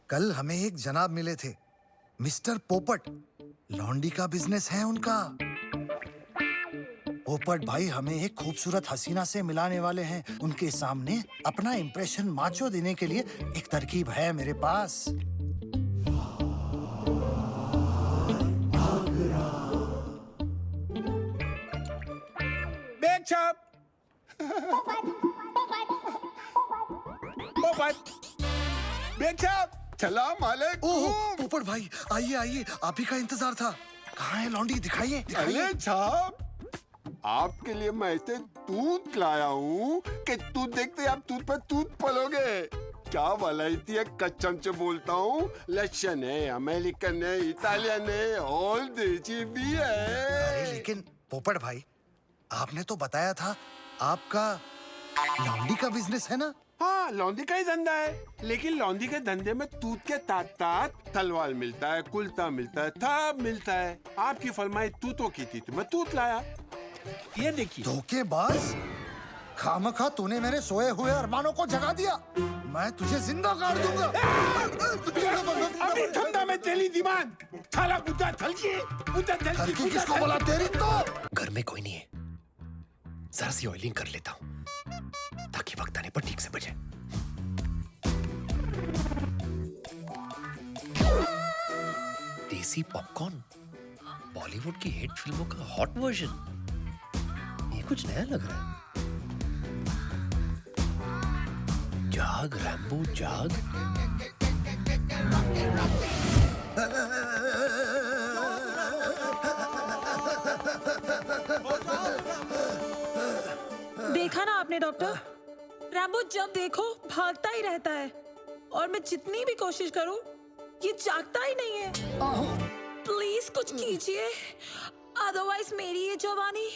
कल हमें एक जनाब मिले थे, मिस्टर पोपट। लॉन्डी का बिजनेस है उनका। पोपट भाई हमें एक खूबसूरत हसीना से मिलाने वाले हैं। उनके सामने अपना इंप्रेशन माचो देने के लिए एक तरकीब है मेरे पास। बेग छाप। पोपट बेग छाप। सलाम वालेकुम। ओह पोपट भाई, आइए आइए, आप ही का इंतजार था। कहाँ है लॉन्डी? दिखाइए दिखाइए। अरे छाप, आपके लिए मैं ऐसे दूध लाया हूँ कि दूध देखते आप दूध पर दूध पलोगे। क्या वलायती है, कच्चम से बोलता हूँ। लक्षण है, अमेरिकन है, इटालियन है और देसी भी है। अरे लेकिन पोपट भाई, आपने तो बताया था आपका लॉन्डी का बिजनेस है ना? हाँ, लौंडी का ही धंधा है, लेकिन लौंडी के धंधे में दूध के तात तात तलवार मिलता है, कुल्ता मिलता है, थाप मिलता है। आपकी फरमाइश तूतों की थी तो मैं तूत लाया। ये देखिए। धोखेबाज, खामखा तूने मेरे सोए हुए अरमानों को जगा दिया। मैं तुझे जिंदा कर दूंगा। अभी धंधा में तेली दिमाग थाला बुद्धा थलकी बुद्धा थलकी किसको बोला? तेरी तो। घर में कोई नहीं है, जरा सी ऑयलिंग कर लेता हूँ ताकि वक्त आने पर ठीक से बजे। देसी पॉपकॉर्न, बॉलीवुड की हिट फिल्मों का हॉट वर्जन। ये कुछ नया लग रहा है। जाग रैम्बो जाग। देखा ना आपने डॉक्टर, रैम्बो जब देखो भागता ही रहता है और मैं जितनी भी कोशिश करूं ये जागता ही नहीं है। प्लीज कुछ कीजिए, अदरवाइज मेरी ये जवानी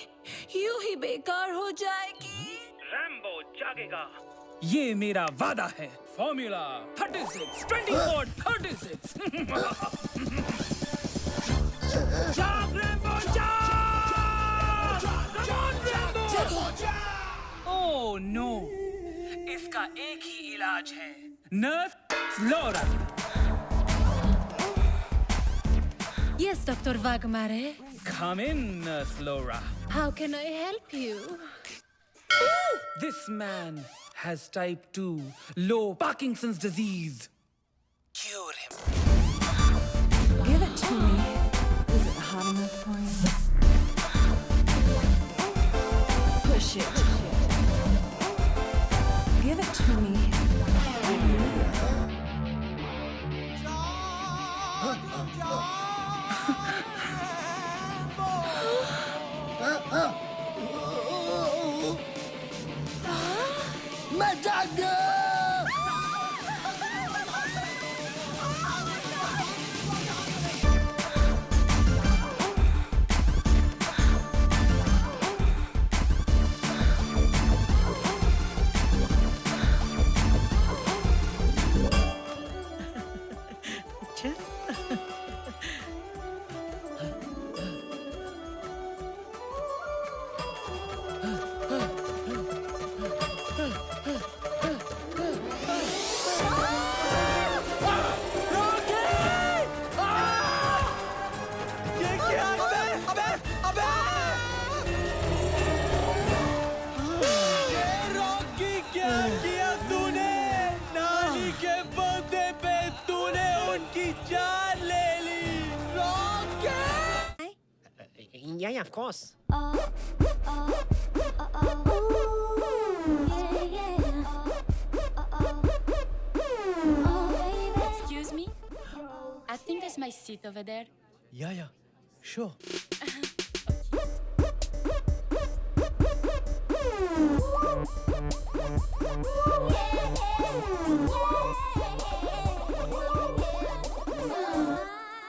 यूं ही बेकार हो जाएगी। रैम्बो जागेगा, ये मेरा वादा है। फॉर्मूला 36 24 36। जाग रैम्बो जाग! Come on, Rambo! Oh no, इसका एक ही इलाज है, nurse Flora. Yes, Dr. Wagmare. Come in, Nurse Laura. How can I help you? This man has type 2 low Parkinson's disease. Cure him. Give it to me. Is it hot enough for you? Push it. Give it to me. मैं जाग गया। Yeah, of course. Excuse me? I think that's my seat over there. Yeah, sure.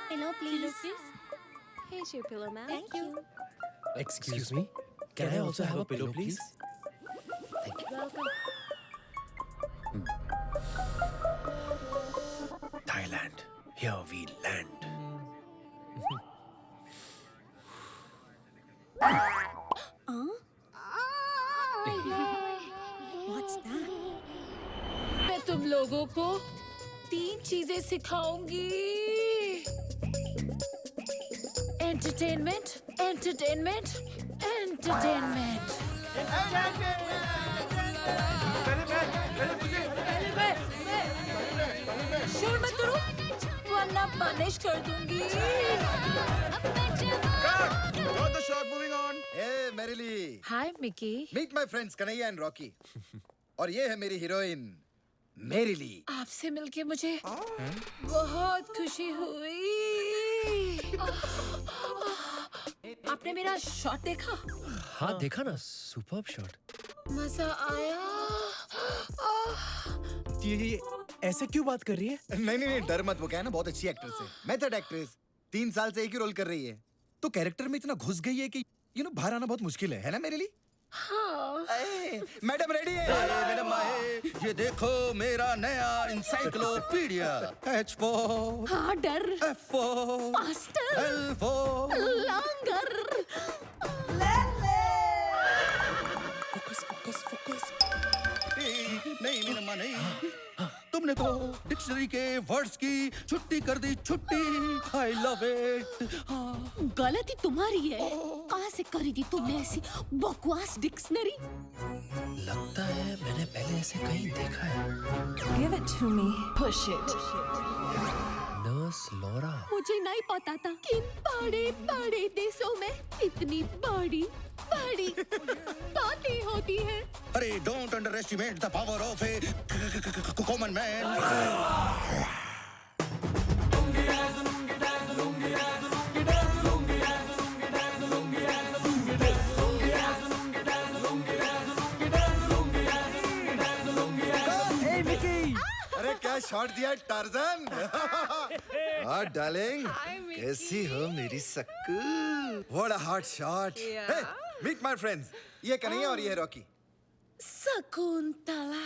Hello, please. Here's your pillow, ma'am. Thank you. Excuse me. Can I also have a pillow, please? Thank you. Welcome. Thailand, here we land. What's that? मैं तुम लोगों को 3 चीजें सिखाऊंगी। Entertainment, entertainment, entertainment. शोर मत करो वरना punish कर दूंगी। Hey, merrily. Hi Mickey. Meet my friends Kanhaiya and Rocky. और ये है मेरी हीरोइन मेरिली। आपसे मिलके मुझे बहुत खुशी हुई। आपने मेरा शॉट देखा? हाँ देखा ना, सुपर्ब शॉट। मजा आया। ये ऐसे क्यों बात कर रही है? नहीं डर मत, वो क्या है ना बहुत अच्छी एक्ट्रेस है, मेथड एक्ट्रेस। 3 साल से एक ही रोल कर रही है, तो कैरेक्टर में इतना घुस गई है कि बाहर आना बहुत मुश्किल है ना मेरिली? हाँ। मैडम रेडी है? मैडम आए, ये देखो मेरा नया इंसाइक्लोपीडिया। H for हाँ डर। F for master. L for लांगर। Focus. नहीं मैडम नहीं, तुमने तो डिक्शनरी के वर्ड्स की छुट्टी कर दी, छुट्टी। I love it. गलती तुम्हारी है। कहाँ से करी थी तुमने ऐसी बकवास डिक्शनरी? लगता है मैंने पहले ऐसे कहीं देखा है। Give it to me. Push it. Nurse Laura. मुझे नहीं पता था कि बड़े बड़े देशों में इतनी बड़ी बातें होती है। अरे don't under estimate the power of A common man. अरे क्या शॉट दिया टार्जन। हाँ डार्लिंग, कैसी हो मेरी Sakku? What a hot shot. Meet my friends, ये कन्हैया और ये है रॉकी। शकुंतला।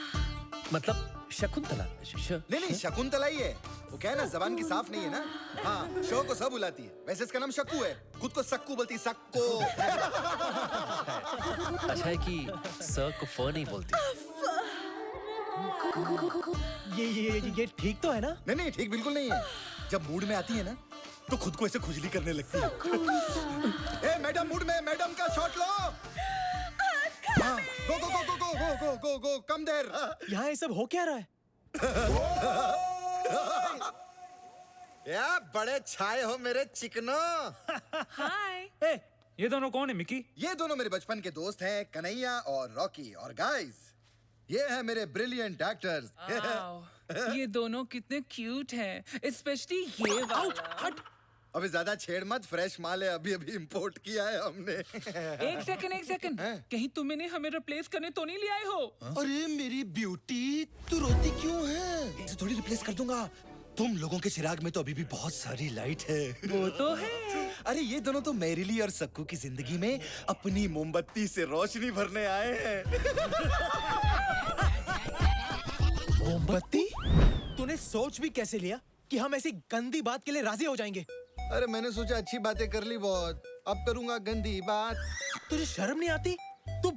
मतलब शकुंतला। नहीं शकुंतला ही है। वो क्या है ना, जबान की साफ नहीं है ना। हाँ, शो को सब बुलाती है, वैसे इसका नाम शक्कू है, खुद को सक्कू बोलती है, सक्को। अच्छा है कि सर को फ नहीं बोलती। ये ठीक तो है ना? नहीं ठीक बिल्कुल नहीं है। जब मूड में आती है ना तो खुद को ऐसे खुजली करने लगती है। ए मैडम, मूड में मैडम का शॉट लो। गो कम देर। यहाँ ये सब हो क्या रहा है? या बड़े छाए हो मेरे चिकनो। हाय। ए, ये दोनों कौन है मिकी? ये दोनों मेरे बचपन के दोस्त हैं, कन्हैया और रॉकी। और गाइस, ये है मेरे ब्रिलियंट एक्टर्स। ये दोनों कितने क्यूट हैं, स्पेशली ये वाला। हट। अभी ज्यादा छेड़ मत, फ्रेश माल है, अभी इंपोर्ट किया है हमने। एक सेकंड, कहीं तुम इन्हें हमें रिप्लेस करने तो नहीं ले आए हो? अरे मेरी ब्यूटी, तू रोती क्यों है? इसे थोड़ी रिप्लेस कर दूंगा। तुम लोगों के चिराग में तो अभी भी बहुत सारी लाइट है। वो तो है। अरे ये दोनों तो मेरिली और सक्कू की जिंदगी में अपनी मोमबत्ती से रोशनी भरने आए हैं। मोमबत्ती? तूने सोच भी कैसे लिया कि हम ऐसी गंदी बात के लिए राजी हो जाएंगे? अरे मैंने सोचा अच्छी बातें कर ली बहुत, अब करूंगा गंदी बात। तुझे शर्म नहीं आती? तू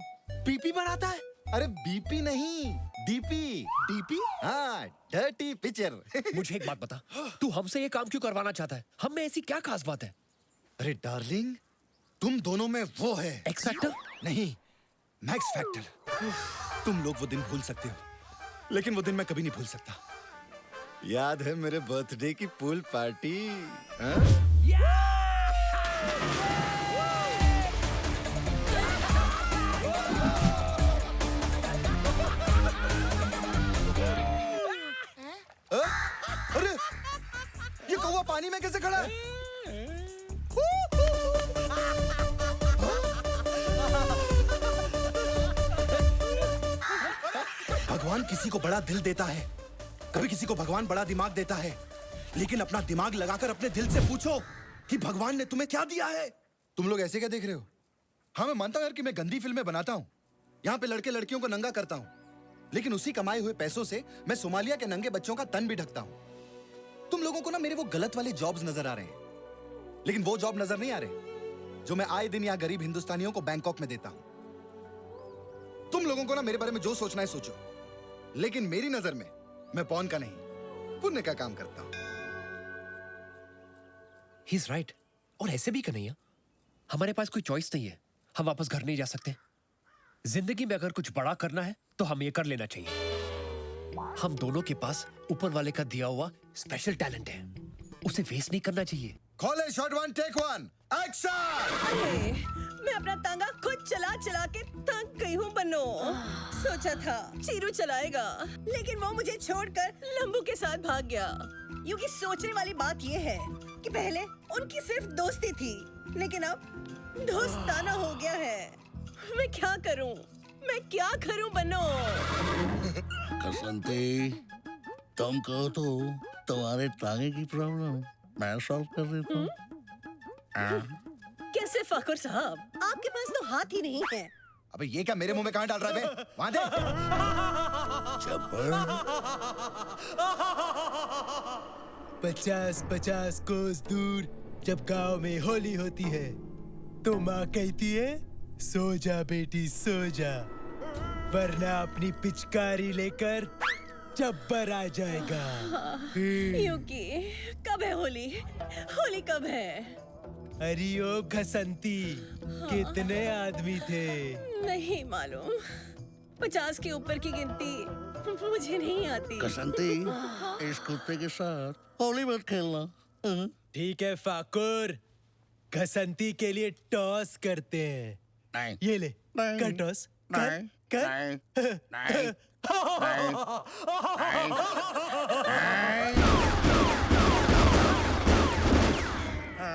बीपी बनाता है? अरे बीपी नहीं, डीपी। डीपी? हाँ, डर्टी पिक्चर। मुझे एक बात बता, तू हमसे ये काम क्यों करवाना चाहता है? हम में ऐसी क्या खास बात है? अरे डार्लिंग, तुम दोनों में वो है एक्स फैक्टर? नहीं, मैक्स फैक्टर। तुम लोग वो दिन भूल सकते हो, लेकिन वो दिन मैं कभी नहीं भूल सकता। याद है मेरे बर्थडे की पूल पार्टी? अरे ये कौवा पानी में कैसे खड़ा है? भगवान किसी को बड़ा दिल देता है, कभी किसी को भगवान बड़ा दिमाग देता है, लेकिन अपना दिमाग लगाकर अपने दिल से पूछो कि भगवान ने तुम्हें क्या दिया है। तुम लोग ऐसे क्या देख रहे हो? हाँ मैं मानता हूं यार कि मैं गंदी फिल्में बनाता हूं, यहाँ पे लड़के लड़कियों को नंगा करता हूं, लेकिन उसी कमाए हुए पैसों से मैं सोमालिया के नंगे बच्चों का तन भी ढकता हूं। तुम लोगों को ना मेरे वो गलत वाले जॉब्स नजर आ रहे हैं, लेकिन वो जॉब नजर नहीं आ रहे जो मैं आए दिन यहाँ गरीब हिंदुस्तानियों को बैंकॉक में देता हूं। तुम लोगों को ना मेरे बारे में जो सोचना है सोचो, लेकिन मेरी नजर में मैं पॉन का नहीं, पुण्य का काम करता हूँ। He is right. और ऐसे भी कन्हैया, हमारे पास कोई चॉइस नहीं है, हम वापस घर नहीं जा सकते। जिंदगी में अगर कुछ बड़ा करना है तो हम ये कर लेना चाहिए। हम दोनों के पास ऊपर वाले का दिया हुआ स्पेशल टैलेंट है, उसे वेस्ट नहीं करना चाहिए। खोले shot one take one action. मैं अपना तांगा खुद चला चला के थक गई हूँ बन्नो। सोचा था चीरू चलाएगा, लेकिन वो मुझे छोड़कर लंबू के साथ भाग गया। क्योंकि सोचने वाली बात ये है कि पहले उनकी सिर्फ दोस्ती थी, लेकिन अब दोस्ताना हो गया है। मैं क्या करूं बन्नो? कसंती, तुम कहो तो तुम्हारे टांगे की प्रॉब्लम मैं सॉल्व कर देता हूँ। कैसे फाकुर साहब, आपके पास तो हाथ ही नहीं है। अबे ये क्या मेरे मुंह में कहाँ डाल रहा है बे? वहाँ दे। चप्पल 50-50 कोस दूर जब गांव में होली होती है तो माँ कहती है सो जा बेटी सो जा, वरना अपनी पिचकारी लेकर जब्बर आ जाएगा। युकी, कब है होली? होली कब है? अरे ओ घसंती, कितने आदमी थे? नहीं मालूम। 50 के ऊपर की गिनती मुझे नहीं आती। कसंती, इस कुत्ते के साथ होली मत खेलना। ठीक है फाकुर, घसंती के लिए टॉस करते हैं। नहीं, ये ले, नहीं, कर टॉस, नहीं, कर, नहीं, कर। नहीं,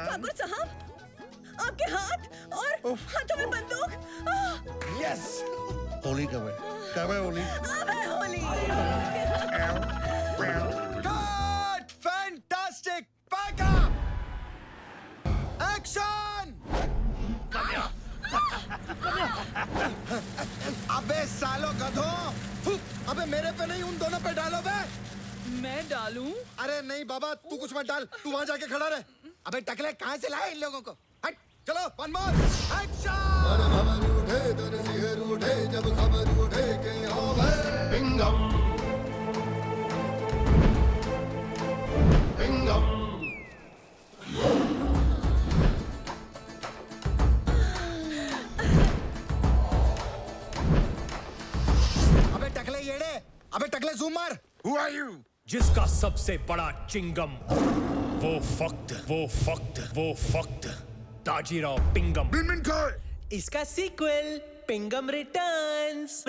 फाकुर साहब, आपके हाथ और हाथों में बंदूक। यस, होली कब है? कब है होली? अब है Holi. Cut! Fantastic! Pack action! अबे सालो गधों! अबे मेरे पे नहीं, उन दोनों पे डालो बे। मैं डालूं? अरे नहीं बाबा, तू कुछ मत डाल, तू वहाँ जाके खड़ा रहे। अबे टकले कहाँ से लाए इन लोगों को? हट, चलो वन मोर एक्शन! उठे तर सिहर उठे जब खबर उठे के बिंगम बिंगम। अबे टकले येड़े, अबे टकले जूम मार। Who are you? जिसका सबसे बड़ा चिंगम, वो फक्त ताजीराव पिंगम। इसका सीक्वल पिंगम रिटर्न्स।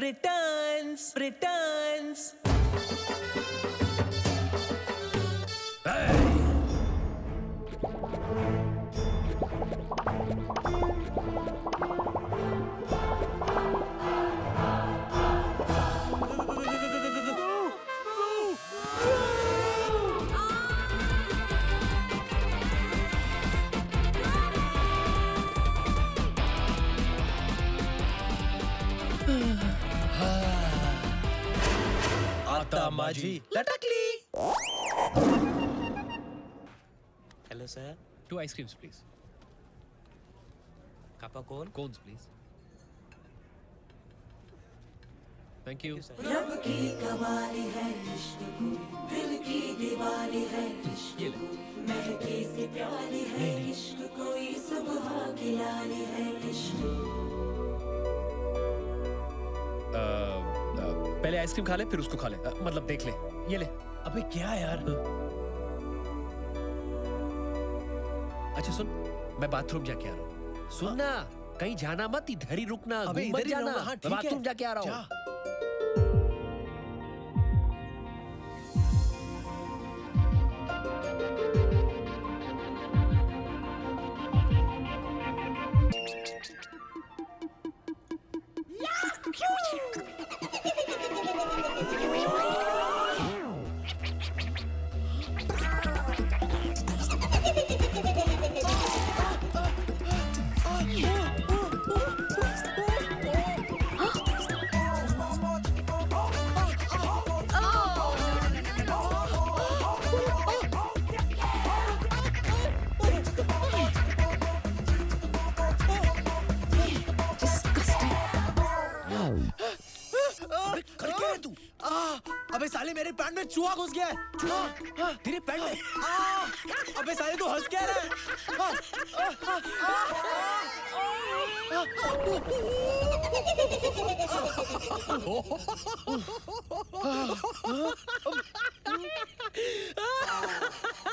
आता माझी लटकली। Hello sir, 2 ice creams please. कापा कौन? Cones please. Thank you. रब की कवाली है इश्क को, दिल की दीवाली है इश्क को, महकी सी प्याली है इश्क, कोई सुबह की लाली है इश्क। पहले आइसक्रीम खा ले फिर उसको खा ले, मतलब देख ले। ये ले। अबे क्या यार? अच्छा सुन, मैं बाथरूम जाके आ रहा हूँ। सुन ना, कहीं जाना मत, इधर ही रुकना। अबे घूम मत इधर ही जाना। रहूंगा। हाँ, मैं ठीक है। बाथरूम जाके आ रहा हूँ। पैंट में चूहा घुस गया है। चूहा तेरे पैंट में। अबे साले तू हंस क्या रहा है?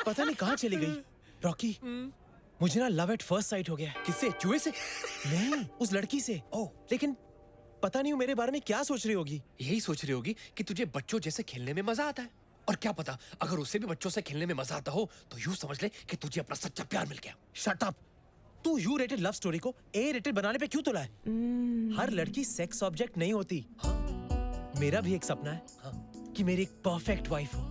पता नहीं कहाँ चली गई। रॉकी, मुझे ना लव एट फर्स्ट साइट हो गया। किससे? चूहे से? नहीं, उस लड़की से। ओह, लेकिन पता नहीं वो मेरे बारे में क्या सोच रही होगी। यही सोच रही होगी कि तुझे बच्चों जैसे खेलने में मजा आता है। और क्या पता, अगर उसे भी बच्चों से खेलने में मजा आता हो तो यूं समझ ले कि तुझे अपना सच्चा प्यार मिल गया। Shut up. तू यू रेटेड लव स्टोरी को ए रेटेड बनाने पे क्यों तुला है? हर लड़की सेक्स ऑब्जेक्ट नहीं होती। मेरा भी एक सपना है कि मेरी एक परफेक्ट वाइफ हो,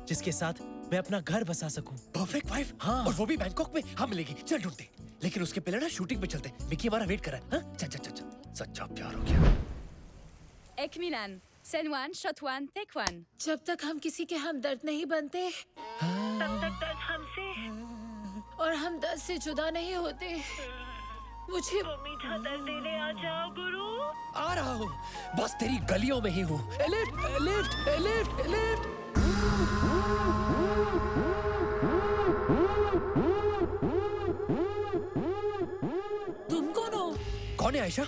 जिसके साथ मैं अपना घर बसा सकूं। Perfect wife? हाँ। और वो भी बैंकॉक में? हाँ, मिलेगी, चल ढूंढते। लेकिन उसके पहले ना शूटिंग पे चलते। मिकी हमारा वेट कर रहा है। हाँ? चल चल चल चल। सच्चा प्यार हो गया। Ek Milan. Scène 1, shot 1, take 1. जब तक हम किसी के हमदर्द नहीं बनते, तब तक दर्द हमसे और हम दर्द से जुदा नहीं होते। मुझे वो मीठा दर्द देने आ जाओ गुरु। आ रहा हूँ, बस तेरी गलियों में ही हूँ। Lift lift lift lift. तुम कौन हो? कौन है आयशा?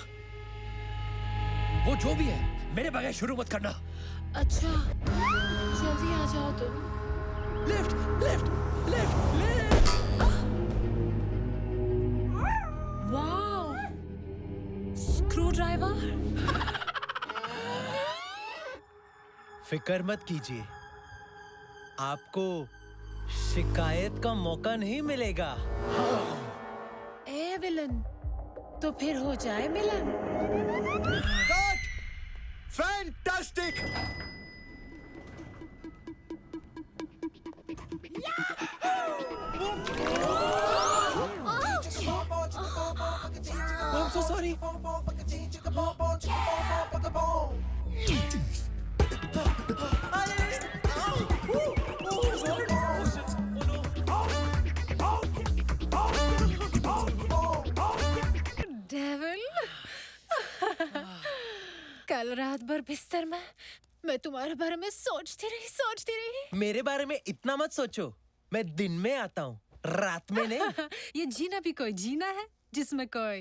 वो जो भी है, मेरे बगैर शुरू मत करना। अच्छा, जल्दी आ जाओ तुम। Lift lift lift lift. Wow, screw driver. फिक्र मत कीजिए, आपको शिकायत का मौका नहीं मिलेगा। ए विलन, तो फिर हो जाए मिलन। Fantastic! I'm so sorry. Devil, कल रात भर बिस्तर में मैं तुम्हारे बारे में सोचती रही। मेरे बारे में इतना मत सोचो, मैं दिन में आता हूँ, रात में नहीं। ये जीना भी कोई जीना है जिसमें कोई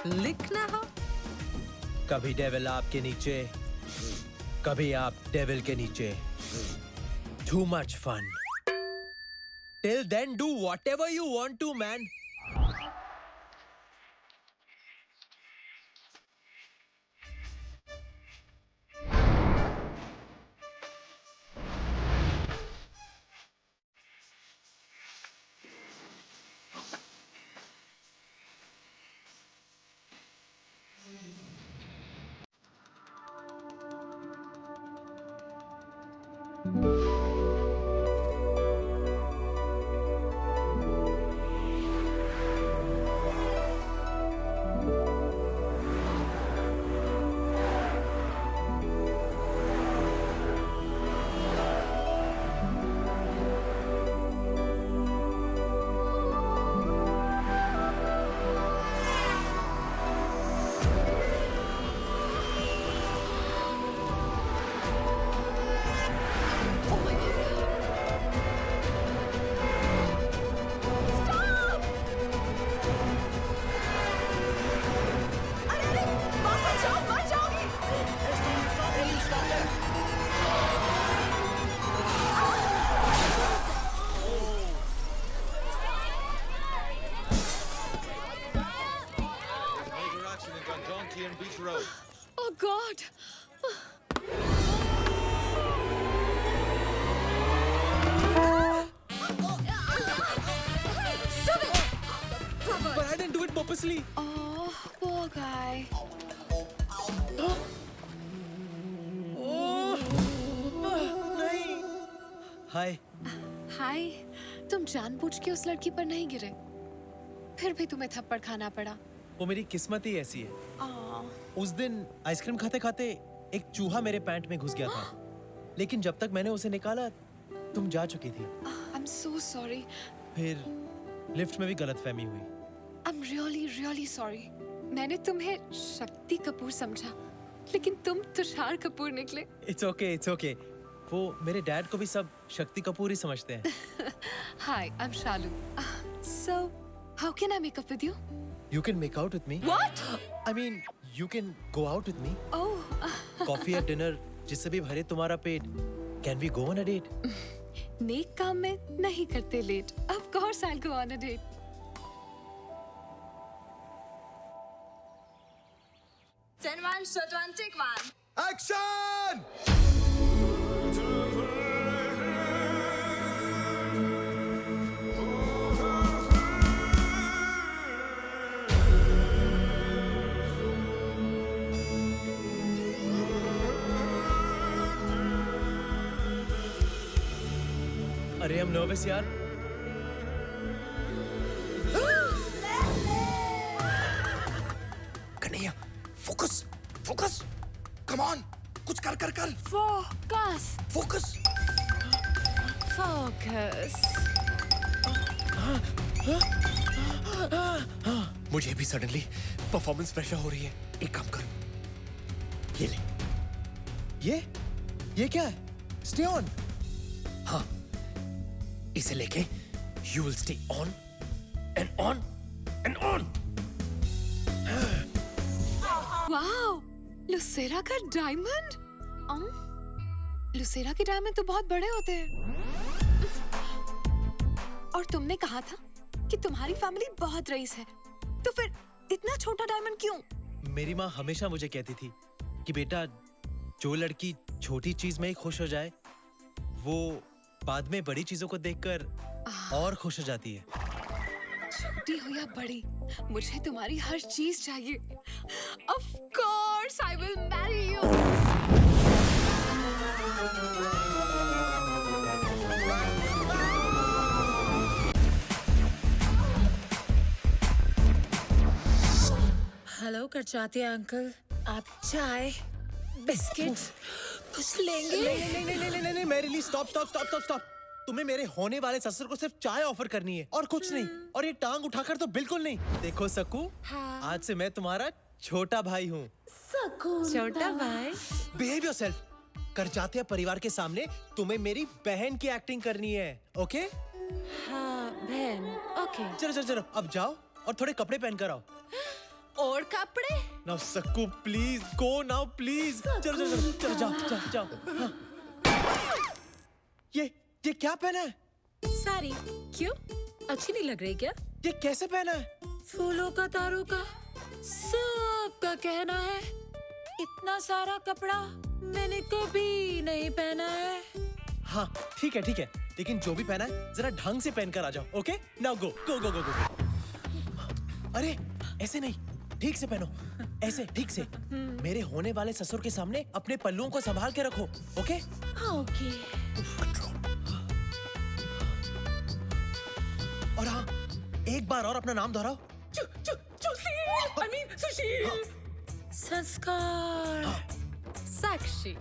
लिखना हो। कभी डेविल आपके नीचे, कभी आप डेविल के नीचे। Too much fun. Till then, do whatever you want to, man. Oh God! But I didn't do it purposely. Oh, poor guy. नहीं। हाय। हाय, तुम जानबूझ के उस लड़की पर नहीं गिरे, फिर भी तुम्हें थप्पड़ खाना पड़ा। वो मेरी किस्मत ही ऐसी है। आह, उस दिन आइसक्रीम खाते खाते एक चूहा मेरे पैंट में घुस गया था, लेकिन जब तक मैंने उसे निकाला तुम जा चुकी थी। I'm so sorry. फिर लिफ्ट में भी गलतफहमी हुई। I'm really, really sorry. मैंने तुम्हें शक्ति कपूर समझा। लेकिन तुम तुषार कपूर निकले। It's okay. वो मेरे डैड को भी सब शक्ति कपूर ही समझते हैं। Hi, I am Shalu. So how can I make up with you? You can make out with me. What? I mean, you can go out with me. Oh. Coffee या dinner जिससे भी भरे तुम्हारा पेट. Can we go on a date? नेक काम में नहीं करते late. Of course I'll go on a date. Send one, shot one, take one. Action! अरे I'm nervous यार. कन्हैया, फोकस. Come on, कुछ कर. Focus. Focus. मुझे भी सडनली परफॉर्मेंस प्रेशर हो रही है। एक काम कर, ये ले। ये क्या है? Stay on. हाँ, इसे लेके you will stay on and on and on. Wow, Lucera का डायमंड। लुसेरा के डायमंड तो बहुत बड़े होते हैं। और तुमने कहा था कि तुम्हारी फैमिली बहुत रईस है, तो फिर इतना छोटा डायमंड क्यों? मेरी माँ हमेशा मुझे कहती थी कि बेटा, जो लड़की छोटी चीज में ही खुश हो जाए, वो बाद में बड़ी चीजों को देखकर और खुश हो जाती है। छोटी हो या बड़ी, मुझे तुम्हारी हर चीज चाहिए। Of course, I will marry you. Hello करचाते अंकल, आप चाय बिस्किट कुछ लेंगे? नहीं, मेरे लिए स्टॉप। तुम्हें मेरे होने वाले ससुर को सिर्फ चाय ऑफर करनी है और कुछ नहीं। और ये टांग उठाकर तो बिल्कुल नहीं। देखो सकू, आज से मैं तुम्हारा छोटा भाई हूँ। छोटा भाई? Behave yourself. करजातिया परिवार के सामने तुम्हें मेरी बहन की एक्टिंग करनी है, ओके? हाँ बहन, ओके। चलो अब जाओ और थोड़े कपड़े पहन कर आओ। और कपड़े? Now Sakku please go now please. चलो जाओ। हाँ। ये क्या पहना है? साड़ी। क्यों, अच्छी नहीं लग रही क्या? ये कैसे पहना है? फूलों का, तारों का, सबका कहना है इतना सारा कपड़ा मैंने कभी नहीं पहना है। हाँ ठीक है, लेकिन जो भी पहना है जरा ढंग से पहन कर आ जाओ, ओके? Now go. अरे ऐसे नहीं, ठीक से पहनो, ऐसे ठीक से। मेरे होने वाले ससुर के सामने अपने पल्लुओं को संभाल के रखो, ओके? हाँ ओके। और हाँ, एक बार और अपना नाम दोहराओ। सुशील। संस्कार। साक्षी।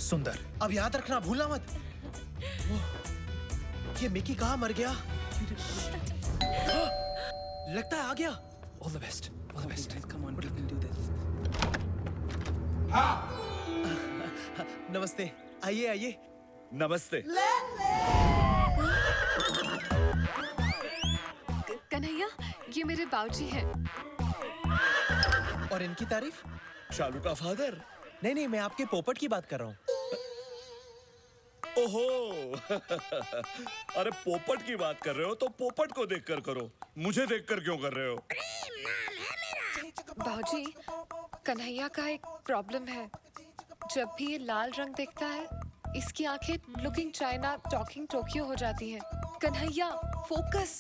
सुंदर। अब याद रखना, भूलना मत। ये मिकी कहाँ मर गया? लगता है आ गया। All the best. Come on, we can do this. नमस्ते, आइए। नमस्ते। कन्हैया, ये मेरे बाबूजी हैं। और इनकी तारीफ? शालू का फादर? नहीं, मैं आपके पोपट की बात कर रहा हूँ। ओहो। अरे पोपट की बात कर रहे हो तो पोपट को देखकर करो, मुझे देखकर क्यों कर रहे हो? बाबूजी, कन्हैया का एक प्रॉब्लम है। जब भी ये लाल रंग देखता है, इसकी आंखें लुकिंग चाइना टॉकिंग टोक्यो हो जाती हैं। कन्हैया, फोकस।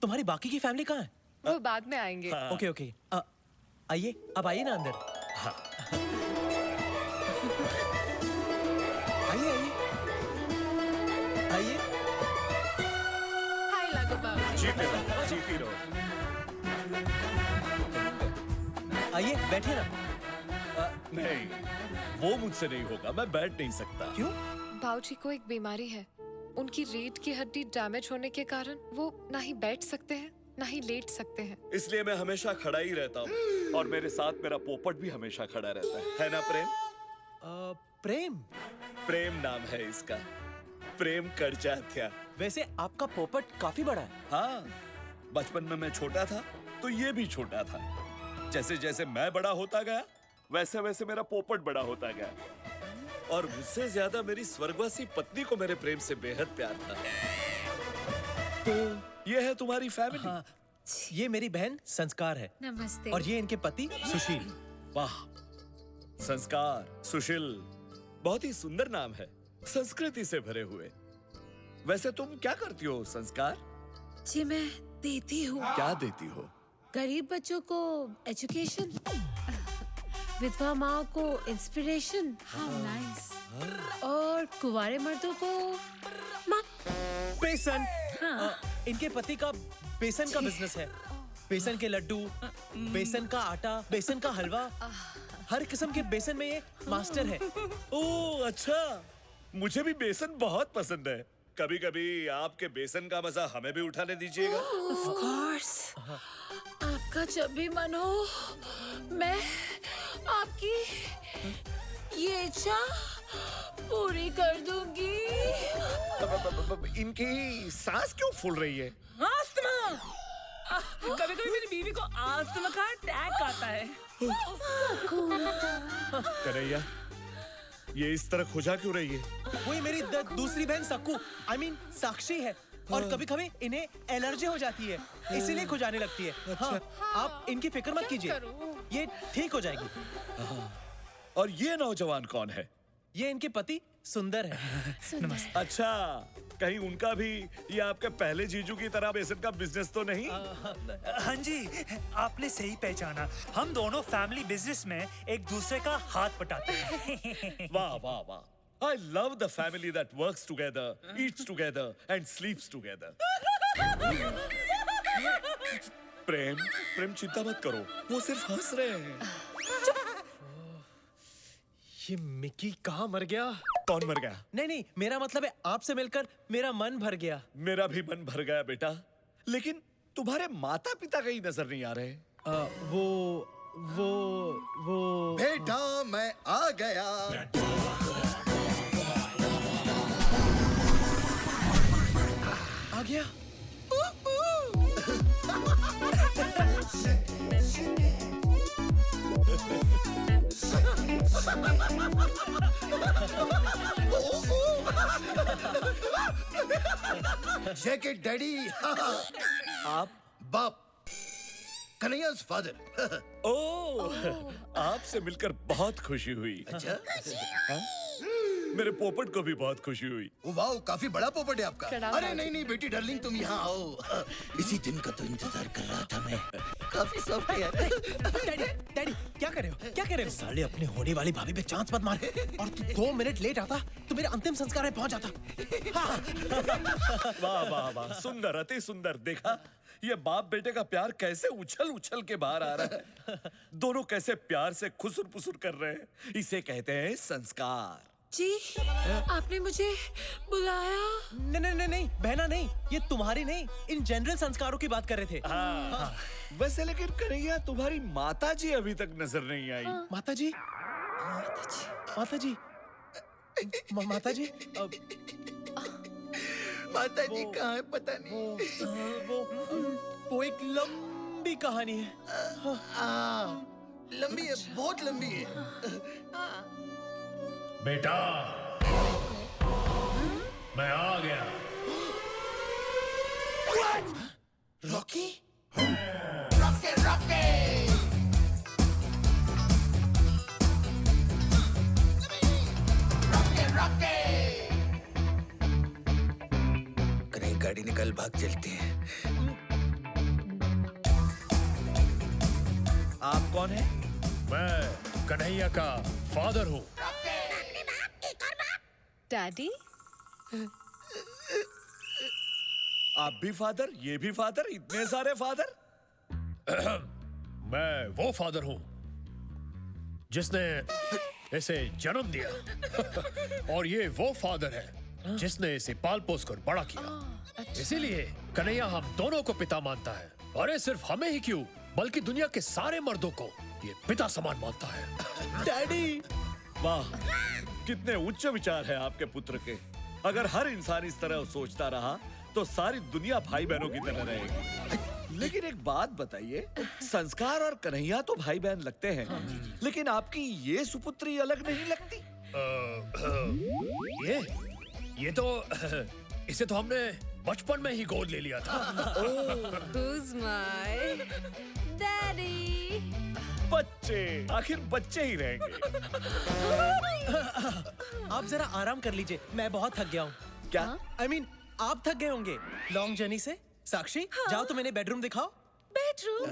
तुम्हारी बाकी की फैमिली कहाँ है? वो बाद में आएंगे। ओके। आइए, अब आइए ना अंदर। हाँ। आइए। हाय लागो बाबू। जीती रहो। आइए, बैठिए ना। नहीं, वो मुझसे नहीं होगा, मैं बैठ नहीं सकता। क्यों? बाबूजी को एक बीमारी है। उनकी रीढ़ की हड्डी डैमेज होने के कारण वो ना ही बैठ सकते हैं ना ही लेट सकते हैं। इसलिए मैं हमेशा खड़ा ही रहता हूँ और मेरे साथ मेरा पोपट भी हमेशा खड़ा रहता है ना प्रेम? प्रेम? प्रेम नाम है इसका, प्रेम करजात्या। वैसे आपका पोपट काफी बड़ा है। हाँ, बचपन में मैं छोटा था तो ये भी छोटा था। जैसे जैसे मैं बड़ा होता गया वैसे वैसे मेरा पोपट बड़ा होता गया और मुझसे ज्यादा मेरी स्वर्गवासी पत्नी को मेरे प्रेम से बेहद प्यार था। तो ये है तुम्हारी फैमिली। हाँ, ये मेरी बहन संस्कार है। नमस्ते। और ये इनके पति सुशील। वाह, संस्कार, सुशील, बहुत ही सुंदर नाम है, संस्कृति से भरे हुए। वैसे तुम क्या करती हो संस्कार? जी मैं देती हूँ। क्या देती हो? गरीब बच्चों को एजुकेशन, विधवा माँ को इंस्पिरेशन, और कुंवारे मर्दों को बेसन। इनके पति का बेसन का बिजनेस है। बेसन के लड्डू, बेसन का आटा, बेसन का हलवा, हर किस्म के बेसन में ये मास्टर है। ओह अच्छा, मुझे भी बेसन बहुत पसंद है। कभी कभी आपके बेसन का मजा हमें भी उठाने दीजिएगा। Of course, आपका जब भी मन हो मैं आपकी ये इच्छा पूरी कर दूंगी। इनकी सांस क्यों फूल रही है? आस्थमा। कभी कभी मेरी बीवी को आस्थमा का अटैक आता है। कन्हैया, ये इस तरह खुजा क्यों रही है? वही मेरी दूसरी बहन सक्कू, I mean साक्षी है। और कभी कभी इन्हें एलर्जी हो जाती है, इसीलिए खुजाने लगती है। हाँ, आप इनकी फिक्र मत कीजिए, ये ठीक हो जाएगी। और ये नौजवान कौन है? ये इनके पति सुंदर है। नमस्ते। अच्छा, कहीं उनका भी ये आपके पहले जीजू की तरह बेसन का बिजनेस तो नहीं? हाँ जी, आपने सही पहचाना। हम दोनों फैमिली बिजनेस में एक दूसरे का हाथ बटाते हैं। वाह वाह वाह, I love the family that works together, eats together and sleeps together. प्रेम चिंता मत करो, वो सिर्फ हंस रहे हैं। ये मिकी कहाँ मर गया? कौन मर गया? नहीं, मेरा मतलब है आपसे मिलकर मेरा मन भर गया। मेरा भी मन भर गया बेटा, लेकिन तुम्हारे माता पिता कहीं नजर नहीं आ रहे। वो बेटा मैं आ गया। आ गया? Jacket daddy. आप? बाप, कन्हैया's फादर। ओह, आपसे मिलकर बहुत खुशी हुई। अच्छा? हाँ? मेरे पोपट को भी बहुत खुशी हुई। वाह, काफी बड़ा पोपट है आपका। प्रणाम अरे नहीं बेटी डार्लिंग, तुम यहाँ आओ। इसी दिन का तो इंतजार कर रहा था मैं। काफी सॉफ्ट है यार। डैडी क्या कर रहे हो? साले अपने होने वाली भाभी पे चांस मत मार। और तू 2 मिनट लेट आता तो मेरे अंतिम संस्कार में पहुंच जाता। वाह वाह वाह, सुंदर, अति सुंदर। देखा ये बाप बेटे का प्यार कैसे उछल उछल के बाहर आ रहा है। दोनों कैसे प्यार से खुसुर पुसुर कर रहे हैं। इसे कहते हैं संस्कार। जी, आपने मुझे बुलाया? नहीं बहना नहीं, ये तुम्हारी नहीं, इन जनरल संस्कारों की बात कर रहे थे। हाँ। वैसे लेकिन कन्हैया, तुम्हारी माता जी अभी तक नजर नहीं आई। माता जी कहाँ है पता नहीं। वो एक लंबी कहानी है। लंबी है, बहुत लंबी है। बेटा, मैं आ गया। रॉकी? कहीं गाड़ी निकाल, भाग चलते हैं। आप कौन है? मैं कन्हैया का फादर हूँ। डैडी? आप भी फादर, ये भी फादर, इतने सारे फादर? मैं वो फादर हूँ जिसने इसे जन्म दिया और ये वो फादर है जिसने इसे पाल पोस कर बड़ा किया। इसीलिए कन्हैया हम दोनों को पिता मानता है। अरे सिर्फ हमें ही क्यों, बल्कि दुनिया के सारे मर्दों को ये पिता समान मानता है। डैडी, वाह, कितने उच्च विचार है आपके पुत्र के। अगर हर इंसान इस तरह सोचता रहा तो सारी दुनिया भाई बहनों की तरह रहेगी। लेकिन एक बात बताइए, संस्कार और कन्हैया तो भाई बहन लगते हैं, लेकिन आपकी ये सुपुत्री अलग नहीं लगती? ये तो इसे तो हमने बचपन में ही गोद ले लिया था। Who's my daddy? बच्चे, आखिर बच्चे ही रहेंगे। आप जरा आराम कर लीजिए, मैं बहुत थक गया हूँ। क्या? I mean, आप थक गए होंगे लॉन्ग जर्नी से। साक्षी, जाओ तो मैंने बेडरूम दिखाओ। Bedroom?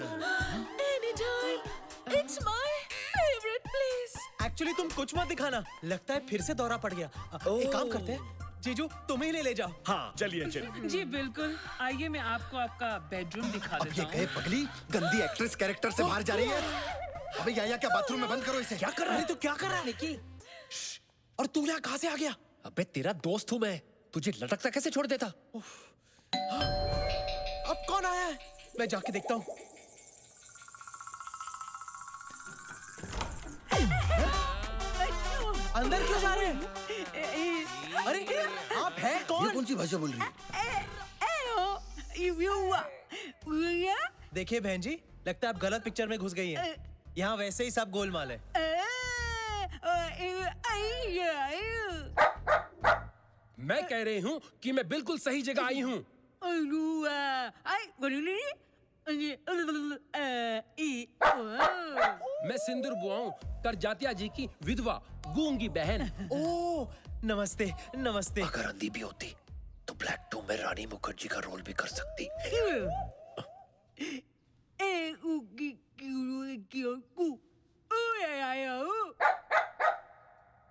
Anytime. It's my favorite place. Actually तुम कुछ मत दिखाना, लगता है फिर से दौरा पड़ गया। एक काम करते हैं, जीजू तुम ही ले जाओ। हाँ, चलिए चलिए। जी बिल्कुल, आइए मैं आपको आपका बेडरूम दिखा अब देता ये हूँ। गए पगली, गंदी एक्ट्रेस कैरेक्टर से बाहर जा रही है। अबे या क्या बाथरूम में बंद करो इसे। क्या कर रहा है तू? क्या कर रहा है निकी? और तू यहाँ कहाँ से आ गया? अबे तेरा दोस्त हूँ मैं, तुझे लटकता कैसे छोड़ देता? अब कौन आया है? मैं जाके देखता हूँ। अंदर क्यों जा रहे हैं? अरे आप हैं कौन? ये कौन सी भाषा बोल रही है? देखिए बहन जी, लगता है आप गलत पिक्चर में घुस गई हैं। यहाँ वैसे ही सब गोलमाल है। मैं कह रही हूँ कि मैं बिल्कुल सही जगह आई हूँ। मैं सिंदूर बुआ हूँ, करजातिया जी की विधवा, गूंगी बहन। ओह, नमस्ते नमस्ते। अगर अंधी भी होती तो ब्लैक टू में रानी मुखर्जी का रोल भी कर सकती।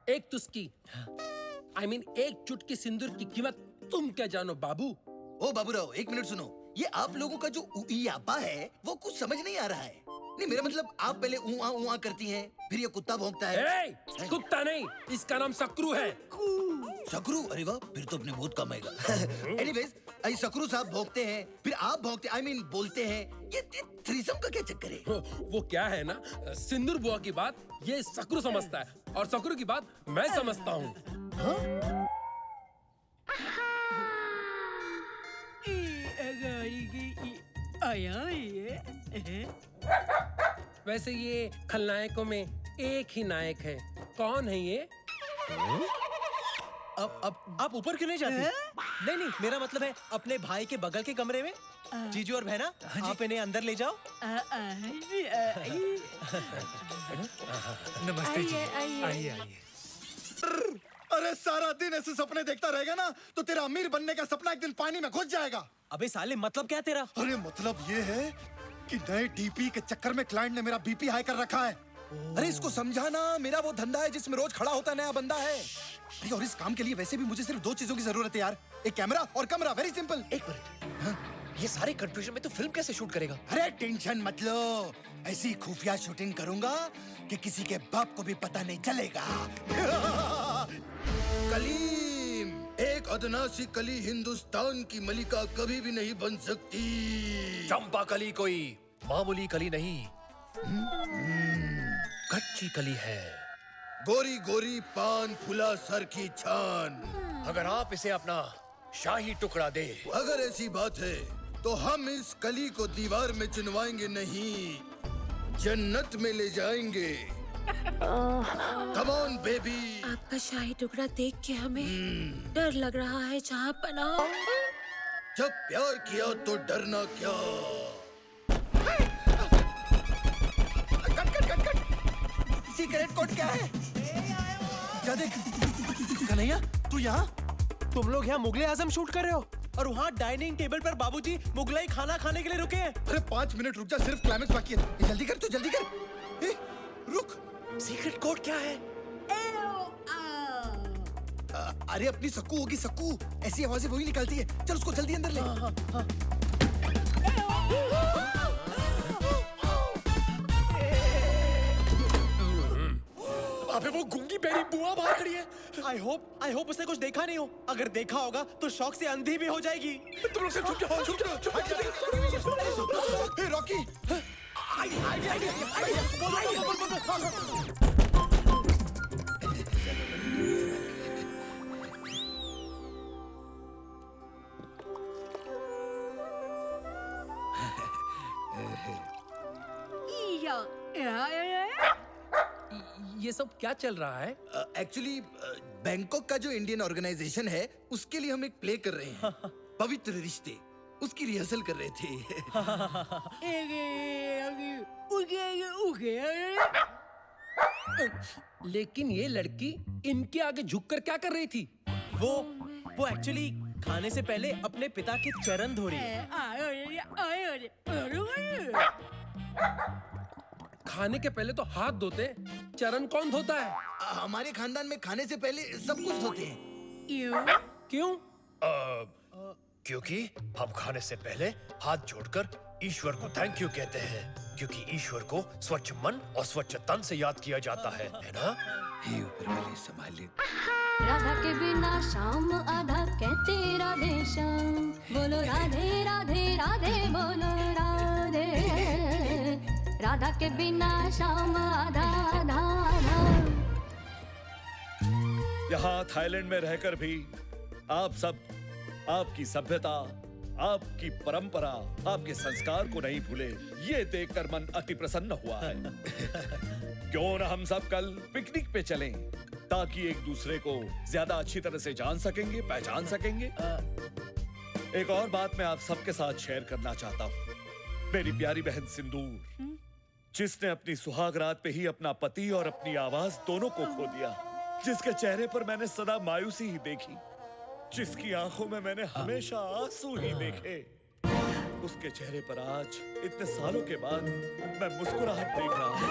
एक तुस्की, I mean, एक चुटकी सिंदूर की कीमत तुम क्या जानो बाबू? ओ बाबूराव, एक मिनट सुनो। ये आप लोगों का जो उइयापा है वो कुछ समझ नहीं आ रहा है। नहीं, मेरा मतलब आप पहले ऊआ करती हैं, फिर ये कुत्ता भौंकता है। कुत्ता नहीं, इसका नाम सकरू है। सकरू? अरे वाह, फिर तो अपने बहुत काम आएगा। एनीवेज, सकरू साहब भौंकते हैं, फिर आप भौंकते, I mean, बोलते हैं। ये थ्रीसम का क्या चक्कर है? वो क्या है ना, सिंदूर बुआ की बात ये सकरू समझता है और सकरू की बात मैं समझता हूँ। वैसे ये खलनायकों में एक ही नायक है। कौन है ये? अब आप ऊपर क्यों नहीं जाते? नहीं नहीं, मेरा मतलब है अपने भाई के बगल के कमरे में। जीजू और बहना, आप इन्हें अंदर ले जाओ। नमस्ते जी, आइए आइए। अरे सारा दिन ऐसे सपने देखता रहेगा ना तो तेरा अमीर बनने का सपना एक दिन पानी में घुस जाएगा। अबे साले, मतलब क्या तेरा? अरे मतलब ये है कि नए डीपी के चक्कर में क्लाइंट ने मेरा बीपी हाई कर रखा है। अरे इसको समझाना, मेरा वो धंधा है जिसमें रोज खड़ा होता नया बंदा है। अरे और इस काम के लिए वैसे भी मुझे सिर्फ 2 चीजों की जरूरत है यार, एक कैमरा और कमरा। Very simple. एक मिनट, ये सारे कंफ्यूजन में तो फिल्म कैसे शूट करेगा? अरे टेंशन मत लो, ऐसी खुफिया शूटिंग करूंगा कि किसी के बाप को भी पता नहीं चलेगा। कलीम, एक अदना सी कली हिंदुस्तान की मलिका कभी भी नहीं बन सकती। चंपा कली कोई मामूली कली नहीं, कच्ची कली है। गोरी गोरी पान फुला सर की छान। अगर आप इसे अपना शाही टुकड़ा दे। अगर ऐसी बात है तो हम इस कली को दीवार में चिनवाएंगे नहीं, जन्नत में ले जाएंगे। Come on baby. आपका शाही टुकड़ा देख के हमें डर लग रहा है जहाँपना। जब प्यार किया तो डरना क्या। सीक्रेट कोड क्या है? क्या देख कन्हैया, तू यहाँ? तुम लोग यहाँ मुगले आजम शूट कर रहे हो और वहाँ डाइनिंग टेबल पर बाबूजी मुगलाई खाना खाने के लिए रुके हैं। अरे 5 मिनट रुक जा, सिर्फ क्लाइमेक्स बाकी है। जल्दी कर, तू जल्दी कर। रुक, सीक्रेट कोड क्या है? अरे अपनी सक्कू होगी, सक्कू। ऐसी आवाजें वही निकालती है। चल उसको जल्दी अंदर ले। पे वो गूंगी बेरी बुआ बाहर खड़ी है। आई होप उसने कुछ देखा नहीं हो। अगर देखा होगा तो शौक से अंधी भी हो जाएगी। तुम लोग सब चुप जाओ, चुप जाओ, चुप जाओ। हे रॉकी, ये सब क्या चल रहा है? एक्चुअली बैंकॉक का जो इंडियन ऑर्गेनाइजेशन है उसके लिए हम एक प्ले कर रहे हैं, पवित्र रिश्ते। उसकी रिहर्सल कर रहे थे। लेकिन ये लड़की इनके आगे झुककर क्या कर रही थी? वो एक्चुअली खाने से पहले अपने पिता के चरण धो रही है। खाने के पहले तो हाथ धोते, चरण कौन धोता है? हमारे खानदान में खाने से पहले सब कुछ धोते हैं। क्यों? क्योंकि हम खाने से पहले हाथ जोड़कर ईश्वर को थैंक यू कहते हैं, क्योंकि ईश्वर को स्वच्छ मन और स्वच्छ तन से याद किया जाता है ना? हे ऊपर वाले संभाल ले। राधा के बिना शाम आधा कहते राधे श्याम, बोलो राधे राधे राधे बोलो राधे। राधा के बिना शाम आधा आधा आधा। यहाँ थाईलैंड में रहकर भी आप सब आपकी सभ्यता, आपकी परंपरा, आपके संस्कार को नहीं भूले, ये देखकर मन अति प्रसन्न हुआ है। क्यों न हम सब कल पिकनिक पे चलें, ताकि एक दूसरे को ज्यादा अच्छी तरह से जान सकेंगे, पहचान सकेंगे। एक और बात मैं आप सबके साथ शेयर करना चाहता हूँ। मेरी प्यारी बहन सिंदूर, जिसने अपनी सुहाग रात पे ही अपना पति और अपनी आवाज दोनों को खो दिया, जिसके चेहरे पर मैंने सदा मायूसी ही देखी, जिसकी आंखों में मैंने हमेशा आंसू ही देखे, उसके चेहरे पर आज इतने सालों के बाद मैं मुस्कुराहट देख रहा हूँ।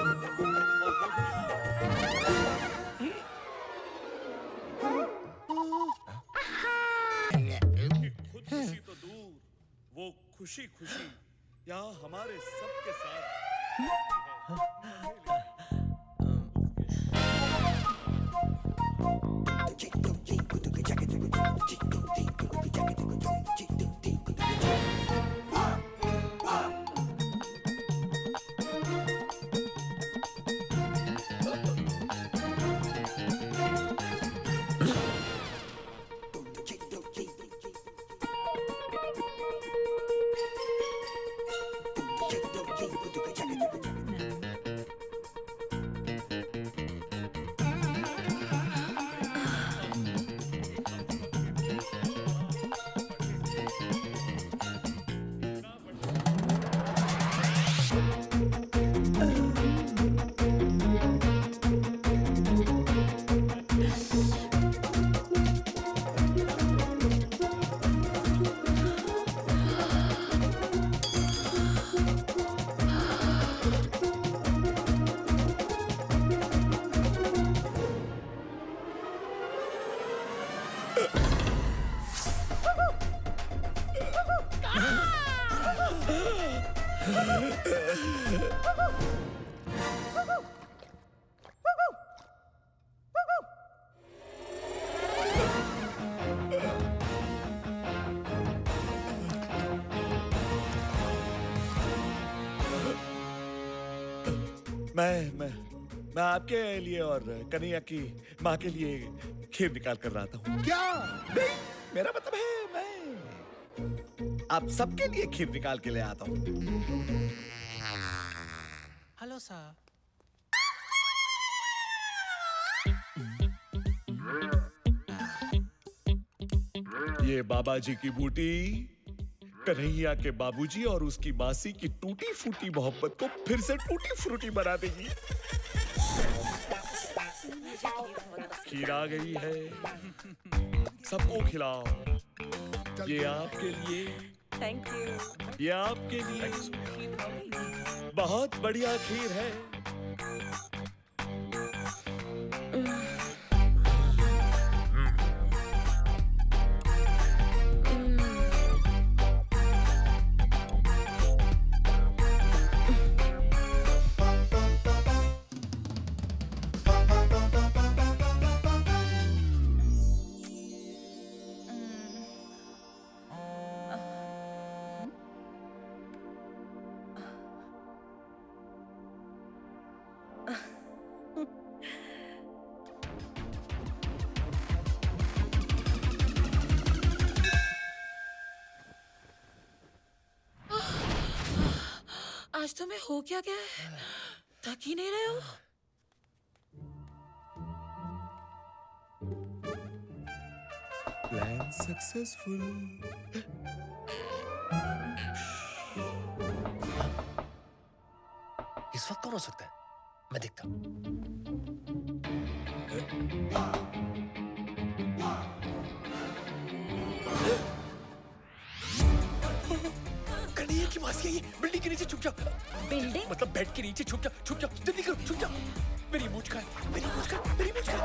खुद खुशी तो दूर, वो खुशी खुशी यहाँ हमारे सबके साथ मैं आपके लिए और कन्हैया की माँ के लिए खीर निकाल कर रहा हूँ। क्या? नहीं, मेरा मतलब है मैं आप सबके लिए खीर निकाल के ले आता हूँ। Hello sir. ये बाबा जी की बूटी कन्हैया के बाबूजी और उसकी मासी की टूटी फूटी मोहब्बत को फिर से टूटी फ्रूटी बना देगी। खीर आ गई है, सबको खिलाओ। ये आपके लिए, थैंक यू। ये आपके लिए बहुत बढ़िया खीर है। आज तुम्हें हो क्या गया है? थक ही नहीं रहे हो? Plan successful. इस वक्त कौन हो सकता है? मैं देखता हूं। कन्हैया की मासी है ये। बिल्डिंग के नीचे छुप जा। बिल्डिंग? मतलब बेड के नीचे छुप जा, छुप जा, जल्दी करो, छुप जा। मेरी मूंछ का है, मेरी मूंछ का है, मेरी मूंछ का है।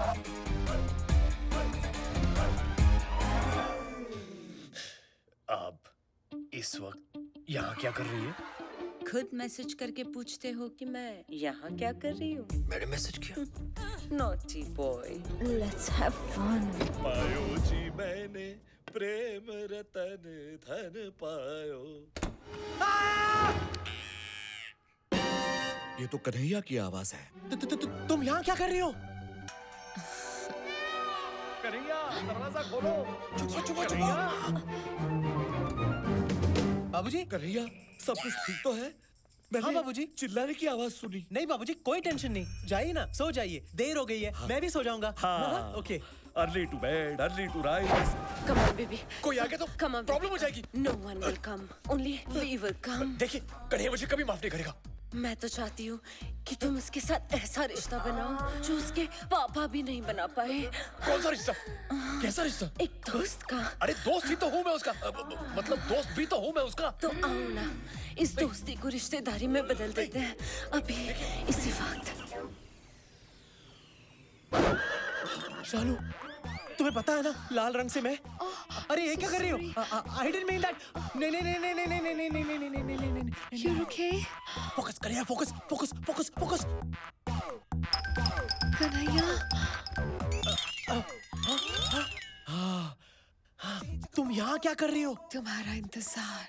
अब इस वक्त यहाँ क्या कर रही है? खुद मैसेज करके पूछते हो कि मैं यहाँ क्या कर रही हूँ? मैंने मैसेज किया। Naughty boy, let's have fun. पायो जी मैंने प्रेम रतन धन पायो। ये तो कन्हैया की आवाज है। तुम यहाँ क्या कर रही हो? कन्हैया दरवाजा खोलो। चुप चुप चुप। बाबूजी, कन्हैया सब कुछ ठीक तो है? हाँ बाबूजी। चिल्लाने की आवाज सुनी। नहीं बाबूजी, कोई टेंशन नहीं, जाइए ना, सो जाइए, देर हो गई है। मैं भी सो जाऊंगा। हाँ। Okay. Early to bed, early to rise. Come on, baby. कोई आ गया तो Come on, प्रॉब्लम हो जाएगी। No one will come. Only we will come. देखिए, कन्हैया मुझे कभी माफ नहीं करेगा। मैं तो चाहती हूँ कि तुम उसके साथ ऐसा रिश्ता बनाओ जो उसके पापा भी नहीं बना पाए। कौन सा रिश्ता? कैसा रिश्ता? एक दोस्त का। अरे दोस्त ही तो हूँ मैं उसका। मतलब दोस्त भी तो हूँ मैं उसका। तो आओ ना, इस दोस्ती को रिश्तेदारी में बदल देते हैं अभी इसी वक्त। शालू, तुम्हें पता है ना लाल रंग से मैं। अरे ये क्या कर रही हो? I didn't mean that. नहीं नहीं नहीं नहीं नहीं नहीं नहीं नहीं नहीं नहीं नहीं नहीं नहीं। You're okay? फोकस करिए, focus focus focus focus. Kanhaiya, तुम यहाँ क्या कर रही हो? तुम्हारा इंतजार।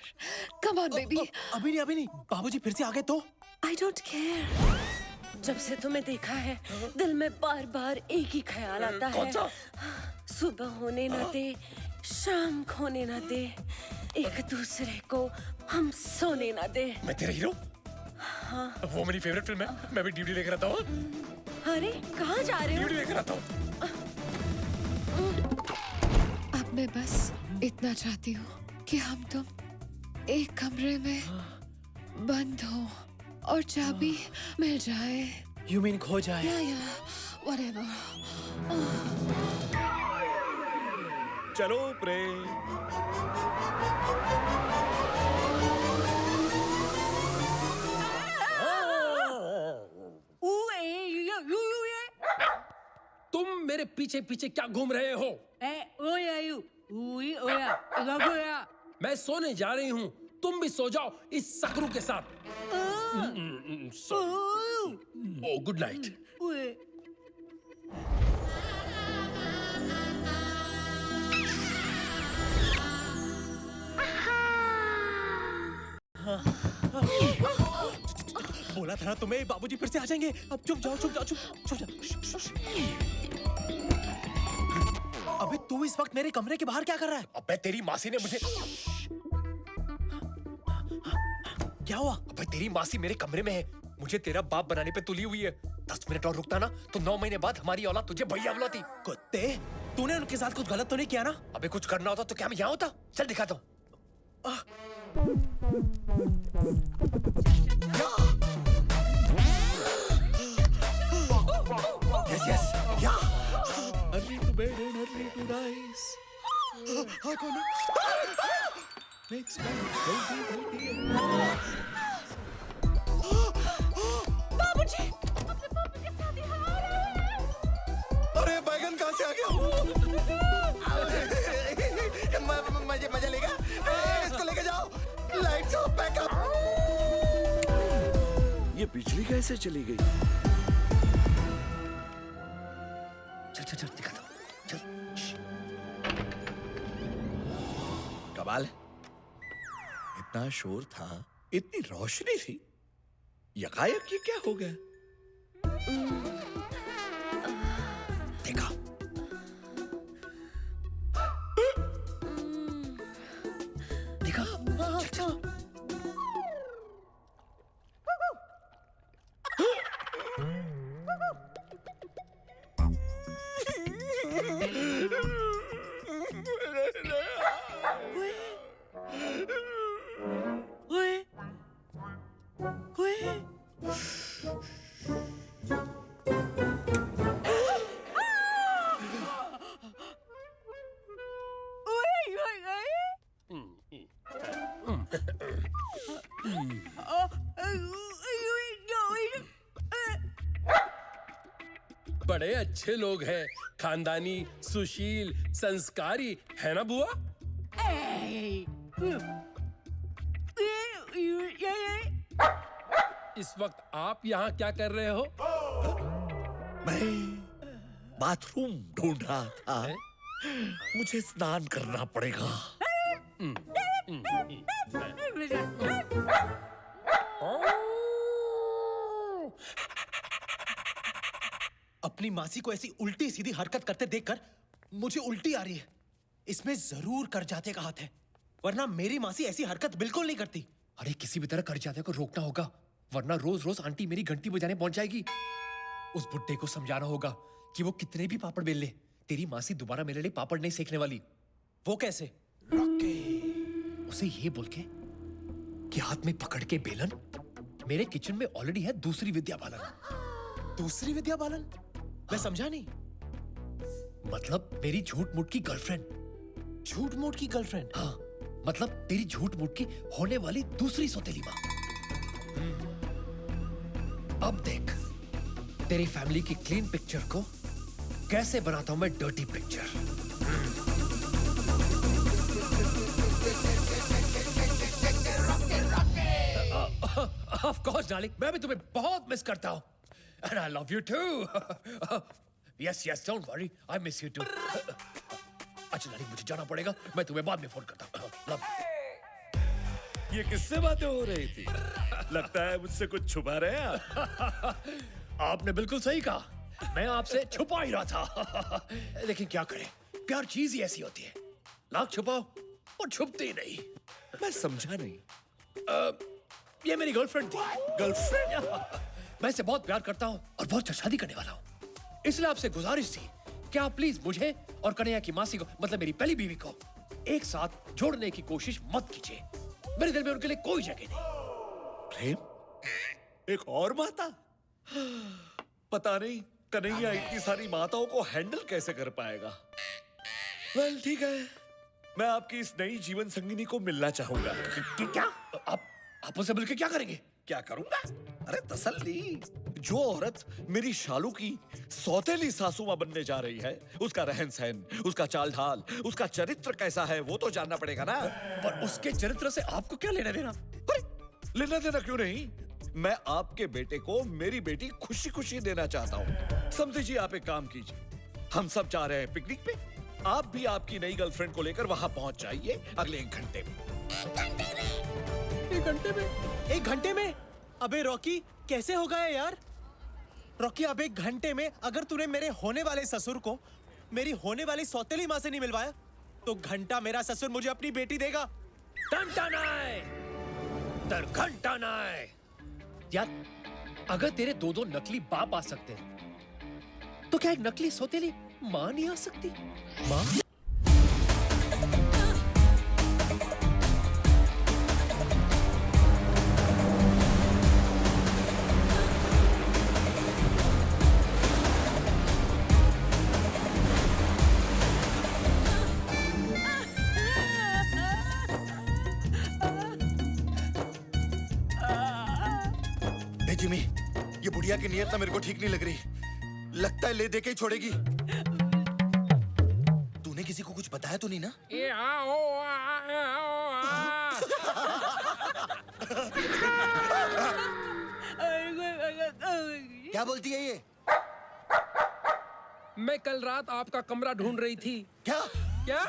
Come on, baby. अभी नहीं, अभी नहीं। बाबूजी फिर से आ गए तो? I don't care. जब से तुम्हें देखा है, दिल में बार बार एक ही ख्याल आता है। कौन सा? सुबह होने न दे, शाम खोने न दे, एक दूसरे को हम सोने न दे। मैं तेरा हीरो? हाँ। वो मेरी फेवरेट फिल्म है। मैं भी डीवीडी लेकर आता हूँ। अरे कहाँ जा रहे हो? डीवीडी लेकर आता हूँ। अब मैं बस इतना चाहती हूँ कि हम तुम एक कमरे में बंद हो और चाबी मिल जाए। You mean खो जाए? Yeah, whatever. चलो प्रेम। तुम मेरे पीछे पीछे क्या घूम रहे हो? मैं सोने जा रही हूँ, तुम भी सो जाओ इस सकरू के साथ। ओ गुड नाइट। बोला था ना तुम्हें, बाबूजी फिर से आ जाएंगे। अब चुप जाओ, चुप जाओ, चुप जाओ। अबे तू इस वक्त मेरे कमरे के बाहर क्या कर रहा है? अबे तेरी मासी ने मुझे। क्या हुआ? अबे तेरी मासी मेरे कमरे में है, मुझे तेरा बाप बनाने पे तुली हुई है। 10 मिनट और रुकता ना तो 9 महीने बाद हमारी औलाद तुझे भैया बुलाती। कुत्ते, तूने उनके साथ कुछ गलत तो नहीं किया ना? अबे कुछ करना होता तो क्या मैं यहाँ होता? चल दिखाता हूँ। Yes, yes, yeah. Early to bed and early to rise. हाँ कौन है? Makes my healthy. बाबूजी! अरे बैगन कहाँ से आ गया? मजा लेगा? इसको लेके जाओ। Lights off, backup. ये बिजली कैसे चली गई? चल चल चल दिखाता हूँ। चल। कमाल है, इतना शोर था, इतनी रोशनी थी, यकायक ये क्या हो गया? देखा? देखा? चल, चल। बड़े अच्छे लोग हैं, खानदानी, सुशील, संस्कारी, है ना बुआ? इस वक्त आप यहाँ क्या कर रहे हो? मैं बाथरूम ढूंढ रहा था। मुझे स्नान करना पड़ेगा। अपनी मासी को ऐसी उल्टी सीधी हरकत करते देखकर मुझे उल्टी आ रही है। इसमें जरूर करजाते का हाथ है, वरना मेरी मासी ऐसी हरकत बिल्कुल नहीं करती। अरे किसी भी तरह करजाते को रोकना होगा, वरना रोज रोज आंटी मेरी घंटी बजाने पहुंच जाएगी। उस बुड्ढे को समझाना होगा कि वो कितने भी पापड़ बेल ले, तेरी मासी दोबारा मेरे लिए पापड़ नहीं सेकने वाली। वो कैसे? उसे ये बोल के कि हाथ में पकड़ के बेलन, मेरे किचन में ऑलरेडी है दूसरी विद्या बालन। दूसरी विद्या बालन? मैं समझा नहीं। मतलब मेरी झूठ मूठ की गर्लफ्रेंड। झूठ मूठ की गर्लफ्रेंड? हाँ, मतलब तेरी झूठ मूठ की होने वाली दूसरी सौतेली माँ। अब देख तेरी फैमिली की क्लीन पिक्चर को कैसे बनाता हूं मैं dirty picture. Of course darling, मैं भी तुम्हें बहुत मिस करता हूं। And I love you too. Yes, don't worry, I miss you too. अच्छा डार्लिंग, मुझे जाना पड़ेगा, मैं तुम्हें बाद में फोन करता हूँ। Love you. ये किससे बातें हो रही थी? लगता है मुझसे कुछ छुपा रहे हैं आप। आपने बिल्कुल सही कहा, मैं आपसे छुपा ही रहा था। लेकिन क्या करें, प्यार चीज ही ऐसी होती है, लाख छुपाओ और छुपती ही नहीं। मैं समझा नहीं। ये मेरी गर्लफ्रेंड थी। गर्लफ्रेंड? मैं इसे बहुत प्यार करता हूँ और बहुत जल्द शादी करने वाला हूँ। इसलिए आपसे गुजारिश थी कि आप प्लीज मुझे और कन्हैया की मासी को, मतलब मेरी पहली बीवी को, एक साथ जोड़ने की कोशिश मत कीजिए। मेरे दिल में उनके लिए कोई जगह नहीं। प्रेम? एक और माता? पता नहीं कन्हैया इतनी सारी माताओं को हैंडल कैसे कर पाएगा। वेल ठीक है, मैं आपकी इस नई जीवन संगिनी को मिलना चाहूंगा। क्या? आप उनसे मिलकर क्या करेंगे? क्या करूंगा? अरे तसल्ली, जो औरत मेरी शालू की सौतेली सासू मां बनने जा रही है, उसका रहन सहन, उसका चाल ढाल, उसका चरित्र कैसा है वो तो जानना पड़ेगा ना। पर उसके चरित्र से आपको क्या लेना देना? लेना देना क्यों नहीं? मैं आपके बेटे को मेरी बेटी खुशी खुशी देना चाहता हूँ। समझिए, आप एक काम कीजिए, हम सब जा रहे हैं पिकनिक पे, आप भी आपकी नई गर्लफ्रेंड को लेकर वहां पहुंच जाइए अगले 1 घंटे में। 1 घंटे में? 1 घंटे में? अबे रॉकी, कैसे होगा ये यार? रॉकी, अब 1 घंटे में अगर तूने मेरे होने वाले ससुर को मेरी होने वाली सौतेली माँ से नहीं मिलवाया, तो घंटा मेरा ससुर मुझे अपनी बेटी देगा। घंटा नाय, घंटा नाय। यार, अगर तेरे 2 नकली बाप आ सकते हैं, तो क्या एक नकली सौतेली माँ नहीं आ सकती? माँ? जिमी, ये बुढ़िया की नियत ना मेरे को ठीक नहीं लग रही। लगता है ले दे के ही छोड़ेगी। तूने किसी को कुछ बताया तो नहीं ना? क्या बोलती है ये? मैं कल रात आपका कमरा ढूंढ रही थी। क्या? क्या?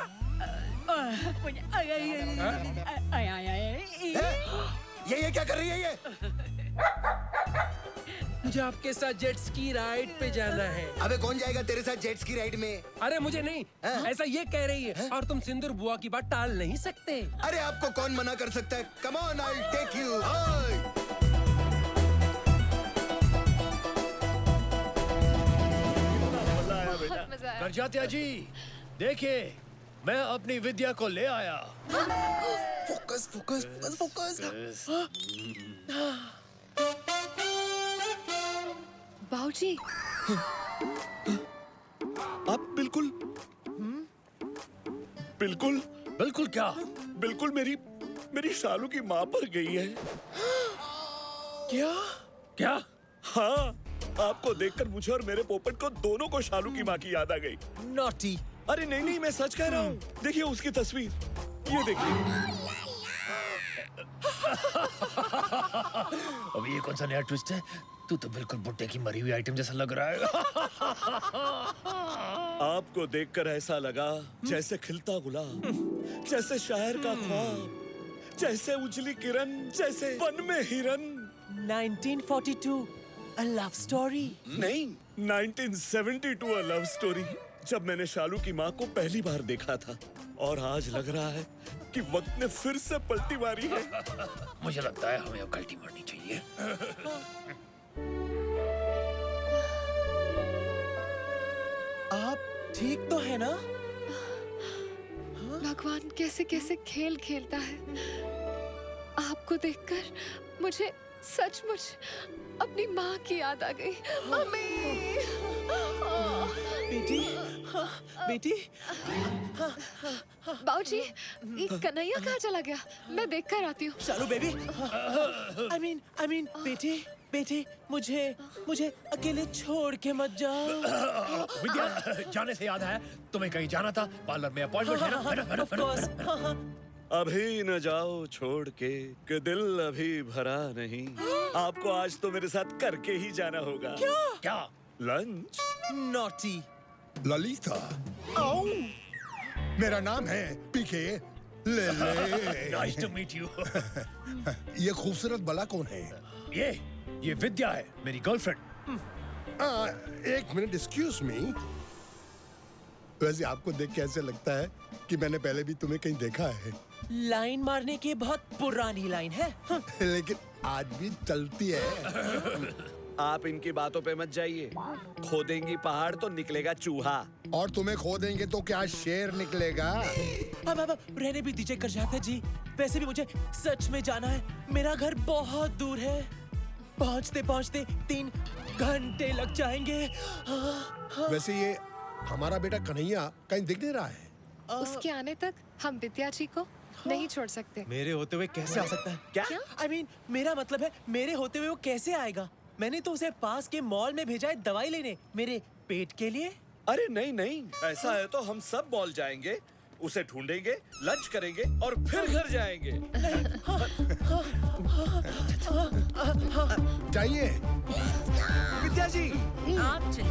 ये क्या कर रही है ये? मुझे आपके साथ जेट स्की राइड पे जाना है। अबे कौन जाएगा तेरे साथ जेट स्की राइड में? अरे मुझे नहीं, ऐसा ये कह रही है। और तुम सिंदूर बुआ की बात टाल नहीं सकते। अरे आपको कौन मना कर सकता है? Come on, I will take you. बहुत मजा है। करजात्या जी, देखिए मैं अपनी विद्या को ले आया। Focus focus focus focus. बाबूजी, आप बिल्कुल बिल्कुल बिल्कुल क्या? बिल्कुल मेरी शालू की माँ पर गई है। क्या? क्या? हाँ, आपको देखकर मुझे और मेरे पोपट को दोनों को शालू की माँ की याद आ गई। नॉटी। अरे नहीं नहीं, मैं सच कह रहा हूँ। देखिए उसकी तस्वीर, ये देखिए। अब ये कौन सा नया ट्विस्ट है? तू तो बिल्कुल बुड्ढे की मरी हुई आइटम जैसा लग रहा है। आपको देखकर ऐसा लगा जैसे खिलता गुलाब, जैसे शायर का ख्वाब, जैसे उजली किरण, जैसे वन में हिरन। 1942 A love story? नहीं, 1972 A love story। जब मैंने शालू की माँ को पहली बार देखा था, और आज लग रहा है कि वक्त ने फिर से पलटी मारी है। मुझे लगता है हमें अब गलती मारनी चाहिए। आप ठीक तो है ना? भगवान कैसे कैसे खेल खेलता है। आपको देखकर मुझे सचमुच अपनी माँ की याद आ गई। मम्मी! बेटी, बेटी। बाबूजी, ये कन्हैया कहाँ चला गया? मैं देख कर आती हूँ। चलो बेबी। I mean, बेटी, मुझे अकेले छोड़ के मत जाओ। विद्या, जाने से याद है, तुम्हें कहीं जाना था, पार्लर में अपॉइंटमेंट है ना? Of course। अभी न जाओ छोड़ के, कि दिल अभी भरा नहीं। आपको आज तो मेरे साथ करके ही जाना होगा। क्या? लंच। नॉटी। ललिता, मेरा नाम है पीके ले ले। Nice to meet you. ये खूबसूरत बला कौन है? ये विद्या है, मेरी गर्लफ्रेंड। एक मिनट, एक्सक्यूज मी। वैसे आपको देख के ऐसे लगता है कि मैंने पहले भी तुम्हें कहीं देखा है। लाइन मारने की बहुत पुरानी लाइन है। लेकिन आज भी चलती है। आप इनकी बातों पे मत जाइए। खोदेंगी पहाड़ तो निकलेगा चूहा। और तुम्हें खो देंगे तो क्या शेर निकलेगा? अब रहने भी दीजिए करजात्या जी। वैसे भी मुझे सच में जाना है। मेरा घर बहुत दूर है। पहुंचते पहुंचते 3 घंटे लग जाएंगे। वैसे ये हमारा बेटा कन्हैया कहीं दिख नहीं रहा है। उसके आने तक हम विद्या जी को नहीं छोड़ सकते। मेरे होते हुए कैसे आ सकता है? क्या? I mean, मेरा मतलब है मेरे होते हुए वो कैसे आएगा? मैंने तो उसे पास के मॉल में भेजा है दवाई लेने, मेरे पेट के लिए। अरे नहीं नहीं, ऐसा है तो हम सब मॉल जाएंगे, उसे ढूंढेंगे, लंच करेंगे और फिर घर जाएंगे। चाहिए विद्या जी, आप चलिए।